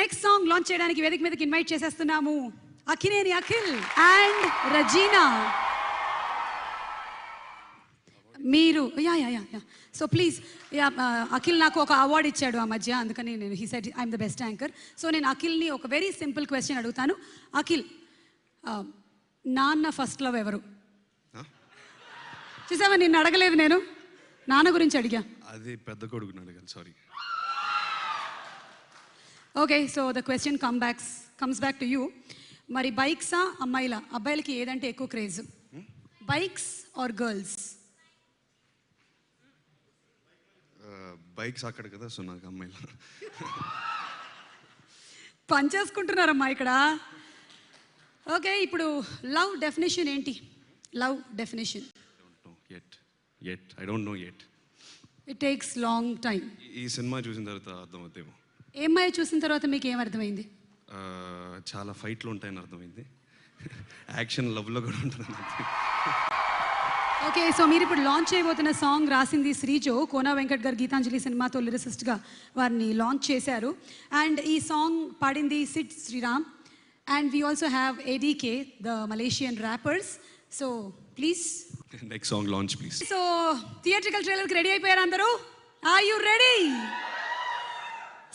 Next song launch చేయడానికి వేదిక మీదకి ఇన్వైట్ చేసేస్తున్నాము అఖినేని అఖిల్ అండ్ రజీనా. మీరు yeah yeah yeah yeah so please Akhil నాకు ఒక అవార్డు ఇచ్చాడు ఆ మధ్య, అందుకని నేను he said I'm the best anchor. So నేను అఖిల్ని ఒక వెరీ సింపుల్ క్వశ్చన్ అడుగుతాను. అఖిల్, నాన్న ఫస్ట్ లవ్ ఎవరు? చూసావా, నిన్ను అడగలేదు, నేను నాన్న గురించి అడిగా. అది పెద్ద కొడుకుని అడిగాను, sorry. Okay, so the question comes back to you. మరి బైక్సా అమ్మాయిలా? అబ్బాయిలకి ఏదంటే ఎక్కువ craze, bikes or girls? Bikes అక్కడ కదా, సో నాకు అమ్మాయిలా. పనిచేసుకుంటున్నారమ్మా ఇక్కడ. ఓకే, ఇప్పుడు లవ్ డెఫినేషన్ ఏంటి? Love definition I don't know yet. It takes long time. ఈ సినిమా చూసిన తర్వాత అర్థమవుతాయేమో. ఏమ్మాయి చూసిన తర్వాత మీకు ఏమర్థమైంది? చాలా ఫైట్లు ఉంటాయని అర్థమైంది. యాక్షన్ లవ్లో కూడా ఉంటుంది. ఓకే, సో మీరు ఇప్పుడు లాంచ్ చేయబోతున్న సాంగ్ రాసింది శ్రీజో. కోనా వెంకట్ గారు గీతాంజలి సినిమాతో లిరిసిస్ట్గా వారిని లాంచ్ చేశారు. అండ్ ఈ సాంగ్ పాడింది Sid Sriram. And we also have ADK, the Malaysian rappers. So please next song launch please. So theatrical ట్రైలర్కి రెడీ అయిపోయారు అందరూ? Are you ready?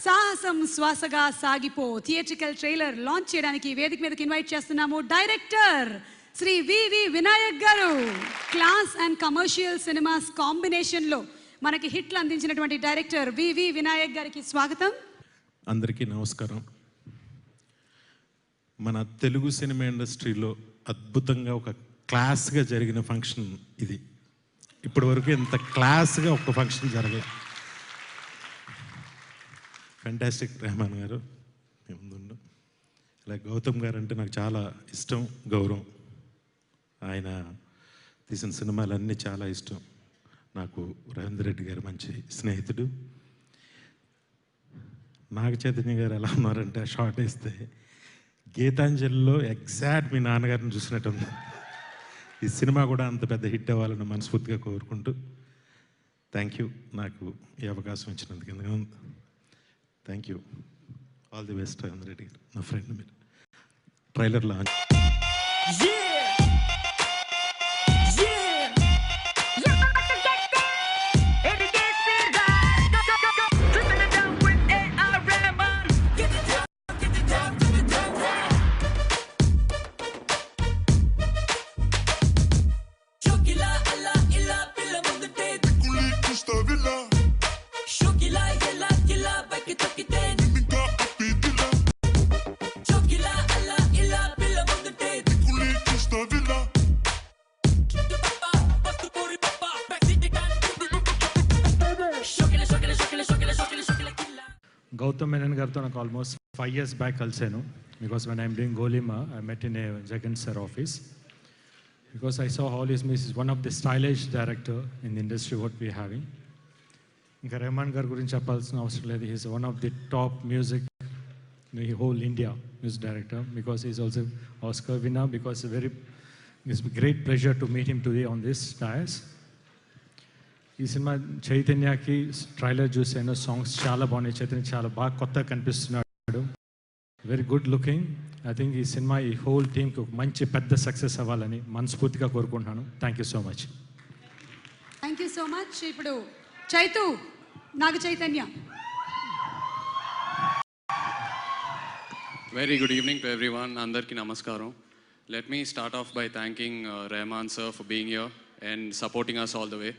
Saahasam Swaasaga సాగిపో థియేట్రికల్ ట్రైలర్ లాంచ్ చేయడానికి వేదిక మీదకి ఇన్వైట్ చేస్తున్నాము డైరెక్టర్ శ్రీ వివి వినాయక్ గారు. క్లాస్ అండ్ కమర్షియల్ సినిమాస్ కాంబినేషన్లో మనకి హిట్లు అందించినటువంటి డైరెక్టర్ వివి వినాయక్ గారికి స్వాగతం. అందరికీ నమస్కారం. మన తెలుగు సినిమా ఇండస్ట్రీలో అద్భుతంగా ఒక క్లాస్గా జరిగిన ఫంక్షన్ ఇది. ఇప్పటి వరకు ఇంత క్లాస్గా ఒక ఫంక్షన్ జరగలేదు. ఫ్యాంటాస్టిక్. రెహమాన్ గారు ముందుండు. ఇలా గౌతమ్ గారు అంటే నాకు చాలా ఇష్టం, గౌరవం. ఆయన తీసిన సినిమాలన్నీ చాలా ఇష్టం నాకు. రవీంద్ర రెడ్డి గారు మంచి స్నేహితుడు. నాగ చైతన్య గారు ఎలా ఉన్నారంటే ఆ షార్ట్ వేస్తే గీతాంజలిలో ఎగ్జాక్ట్ మీ నాన్నగారిని చూసినట్టు ఉంది. ఈ సినిమా కూడా అంత పెద్ద హిట్ అవ్వాలని మనస్ఫూర్తిగా కోరుకుంటూ థ్యాంక్ యూ నాకు ఈ అవకాశం ఇచ్చినందుకు. ఎందుకంటే thank you, all the best Ravindra Reddy గారు, నా ఫ్రెండ్. మీరు trailer launch Gautam Menon gartho నాకు almost 5 years back kalsanu, because when I'm doing Golima I met in a Jagan sir office, because I saw how he is one of the stylish director in the industry what we having. Inka Rahman gar gurinchi cheppalsina avasaram ledhu. He is one of the top music in the whole India music director, because he is also Oscar winner. Because it's a great pleasure to meet him today on this dais. ఈ cinema చైతన్యకి trailer చూసాను, songs చాలా బాగున్నాయి. చైతన్య చాలా బాగా కొత్తగా కనిపిస్తున్నాడు, very good looking. I think ఈ cinema ఈ హోల్ టీమ్కి ఒక మంచి పెద్ద సక్సెస్ అవ్వాలని మనస్ఫూర్తిగా కోరుకుంటున్నాను. Thank you so much. Thank you so much. ఇప్పుడు Chaitu, Naga Chaitanya. Very good evening to everyone. Andarki namaskaram. Let me start off by thanking Rahman sir for being here and supporting us all the way.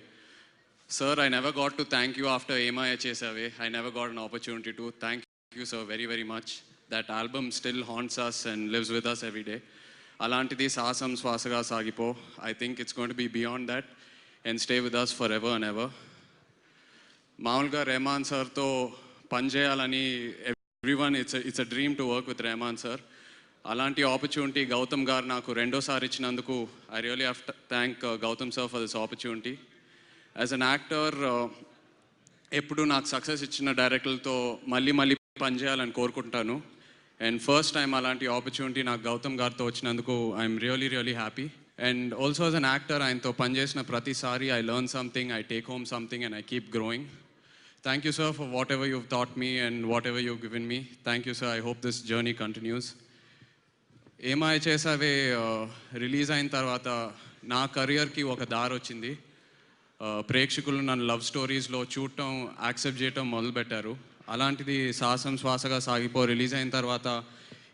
Sir, I never got to thank you after Ema Chesave. I never got an opportunity to. Thank you, sir, very, very much. That album still haunts us and lives with us every day. Alantidi Sahasam Swasaga Sagipo. I think it's going to be beyond that and stay with us forever and ever. Maulga Rahman sir to Panjayalani, everyone, it's a dream to work with Rahman sir. Alanti opportunity Gautam gar naku rendo sari ichinanduku. I really have to thank Gautam sir for this opportunity. As an actor ఎప్పుడు నాకు success ఇచ్చిన డైరెక్టర్లతో మళ్ళీ పనిచేయాలని కోరుకుంటాను. And first time అలాంటి opportunity నాకు గౌతమ్ గారితో వచ్చినందుకు I'm really happy. And also as an actor ఆయనతో పనిచేసిన ప్రతిసారి I learn something, I take home something and I keep growing. Thank you, sir, for whatever you've taught me and whatever you've given me. Thank you, sir. I hope this journey continues. Yemaaya Chesave release అయిన తర్వాత నా కెరియర్కి ఒక దారి వచ్చింది. ప్రేక్షకులు నన్ను love స్టోరీస్లో చూడటం, accept చేయటం మొదలుపెట్టారు. అలాంటిది సాహసం శ్వాసగా సాగిపో రిలీజ్ అయిన తర్వాత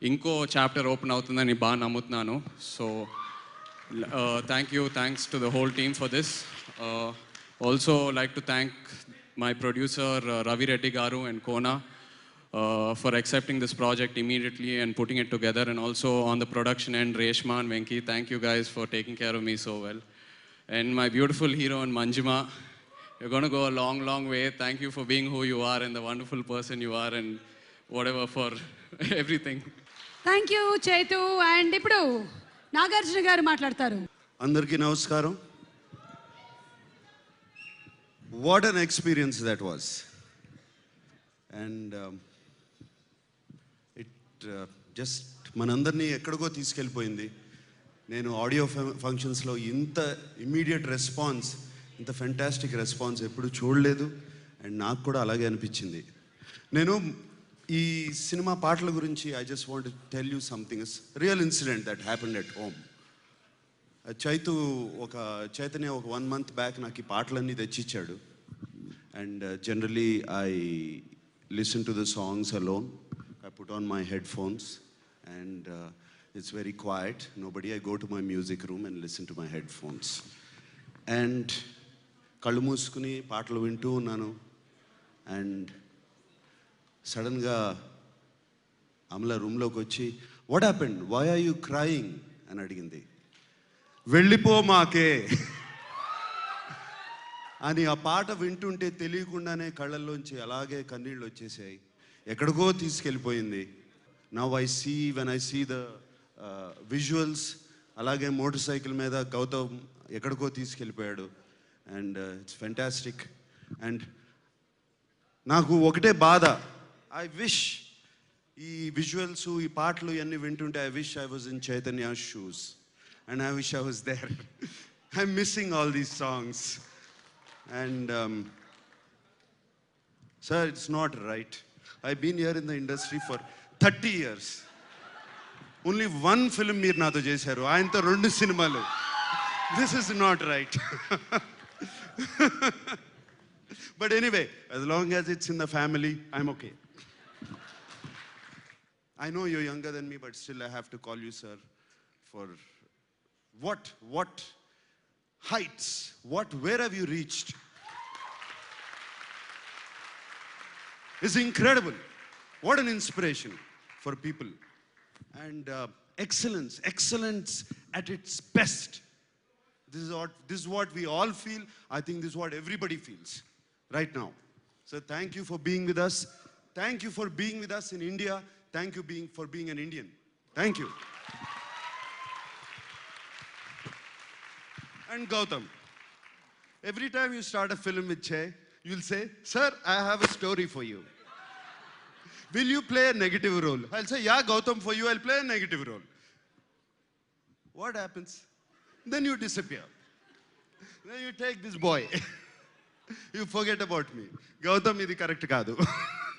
ఇంకో చాప్టర్ ఓపెన్ అవుతుందని బాగా నమ్ముతున్నాను. So thanks to the whole team for this. Also like to thank my producer Ravi Reddy Garu and Kona for accepting this project immediately and putting it together, and also on the production end Reshma and Venki, thank you guys for taking care of me so well. And my beautiful heroine Manjima, you're going to go a long way. Thank you for being who you are and the wonderful person you are and whatever for everything. Thank you Chaitu. And ఇప్పుడు నాగార్జున గారు మాట్లాడతారు. అందరికీ నమస్కారం. What an experience that was. And it just మనందరినీ ఎక్కడికో తీసుకెళ్ళిపోయింది. నేను audio ఫంక్షన్స్లో ఇంత ఇమ్మీడియట్ రెస్పాన్స్, ఇంత ఫెంటాస్టిక్ రెస్పాన్స్ ఎప్పుడు చూడలేదు. అండ్ నాకు కూడా అలాగే అనిపించింది. నేను ఈ సినిమా పాటల గురించి I just want to tell you something, real incident that happened at home. Chaitanya ఒక 1 month బ్యాక్ నాకు ఈ పాటలన్నీ తెచ్చిచ్చాడు. And generally I listen to the songs alone. I put on my headphones and it's very quiet, nobody. I go to my music room and listen to my headphones and కళ్ళు మూసుకుని పాటలు వింటూ ఉన్నాను. And సడన్గా అమల రూమ్లోకి వచ్చి, what happened, why are you crying అని అడిగింది. వెళ్ళిపో మాకే అని ఆ పాట వింటుంటే తెలియకుండానే కళ్ళల్లోంచి అలాగే కన్నీళ్ళు వచ్చేసాయి. ఎక్కడికో తీసుకెళ్ళిపోయింది. Now I see, when I see the visuals, అలాగే మోటార్ సైకిల్ మీద గౌతమ్ ఎక్కడికో తీసుకెళ్ళిపోయాడు. And it's fantastic. అండ్ నాకు ఒకటే బాధ, ఐ విష్ ఈ విజువల్స్, ఈ పాటలు ఇవన్నీ వింటుంటే I wish I was in Chaitanya shoes. And I wish I was there. I'm missing all these songs. And sir, it's not right. I've been here in the industry for 30 years. Only one film meer nato chesaru. Ayantho 2 cinemalu. This is not right. But anyway, as long as it's in the family, I'm okay. I know you're younger than me, but still I have to call you sir for what heights, where have you reached? It's incredible. What an inspiration for people. And excellence at its best. This is what we all feel. I think this is what everybody feels right now. So thank you for being with us. Thank you for being with us in India. Thank you for being an Indian. Thank you. And Gautam, every time you start a film with Che, you'll say, sir, I have a story for you. Will you play a negative role? I'll say, yeah, Gautam, for you, I'll play a negative role. What happens? Then you disappear. Then you take this boy. You forget about me. Gautam, ఇది correct కాదు.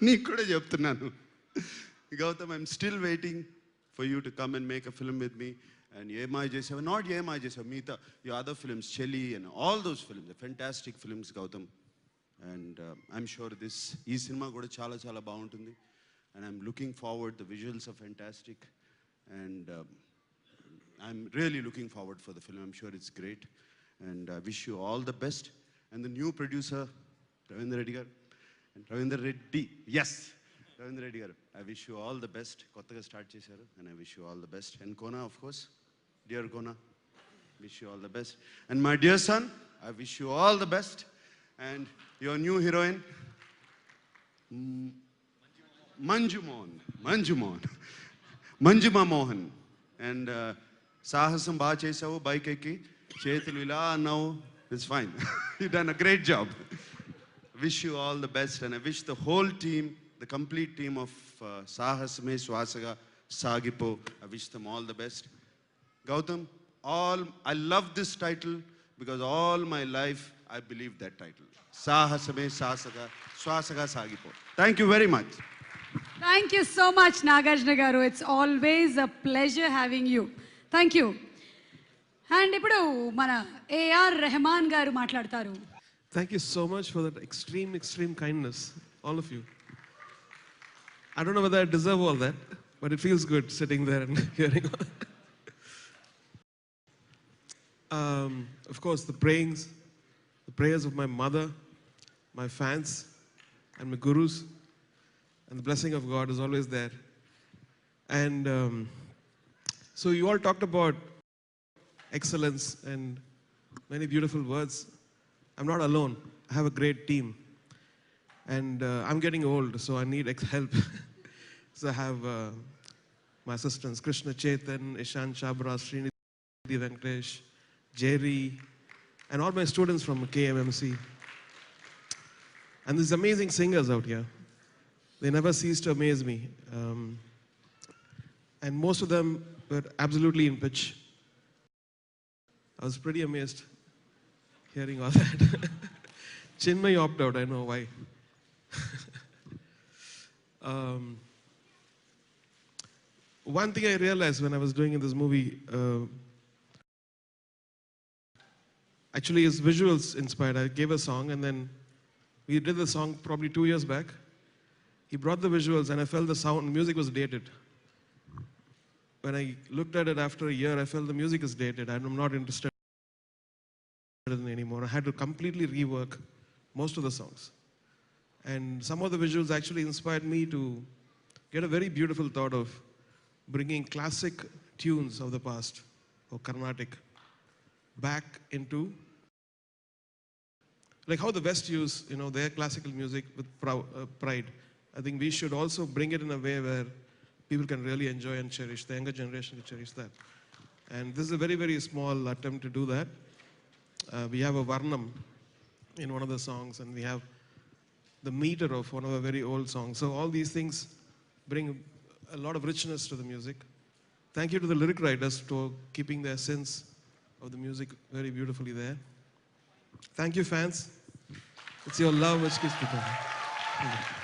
నీకు కూడా చెప్తున్నాను. Gautam, I'm still waiting for you to come and make a film with me. And Yemai Jesava, not Yemai Jesava, Meeta, your other films, Chelly and all those films, the fantastic films, Gautam. And I'm sure this cinema kuda chala baaguntundi. And I'm looking forward, the visuals are fantastic. And I'm really looking forward for the film. I'm sure it's great. And I wish you all the best. And the new producer, Ravindra Reddy garu. And Ravindra Reddy, yes. Ravindra Reddy garu, I wish you all the best. Kottaga start chesaru, and I wish you all the best. And Kona, of course, dear Kona, wish you all the best. And my dear son, I wish you all the best. And your new heroine, Manjuma Mohan. And సాహసం బాగా చేసావు, bike ఎక్కి చేతులు ఇలా అన్నావు, it's fine. You done a great job. Wish you all the best and I wish the whole team, the complete team of Saahasame Swaasaga Saagipo, I wish them all the best. Gautam, I love this title because all my life I believe that title. Sahasame Sasaga Swasaga Sagipo. Thank you very much. Thank you so much, Nagarjuna garu. It's always a pleasure having you. Thank you. And ఇప్పుడు మన AR Rahman గారు మాట్లాడతారు. Thank you so much for that extreme kindness, all of you. I don't know whether I deserve all that, but it feels good sitting there and hearing all that. Of course, the prayers of my mother, my fans, and my gurus, and the blessing of God is always there. And so you all talked about excellence and many beautiful words. I'm not alone. I have a great team. And I'm getting old, so I need help. So I have my assistants, Krishna Chetan, Ishan Chabra, Srinidhi Venkatesh, Jerry, and all my students from KMMC. And these amazing singers out here. They never cease to amaze me. And most of them were absolutely in pitch. I was pretty amazed hearing all that. Chinmay opted out, I know why. One thing I realized when I was doing in this movie, actually his visuals inspired. I gave a song and then we did the song probably 2 years back. He brought the visuals and I felt the sound, music was dated. When I looked at it after a year, I felt the music is dated. I'm not interested in it anymore. I had to completely rework most of the songs. And some of the visuals actually inspired me to get a very beautiful thought of bringing classic tunes of the past, or Carnatic, back into, like how the West use, their classical music with pride. I think we should also bring it in a way where people can really enjoy and cherish, the younger generation can cherish that. And this is a very, very small attempt to do that. We have a Varnam in one of the songs, and we have the meter of one of the very old songs. So all these things bring a lot of richness to the music. Thank you to the lyric writers for keeping the essence of the music very beautifully there. Thank you, fans. It's your love which keeps me going.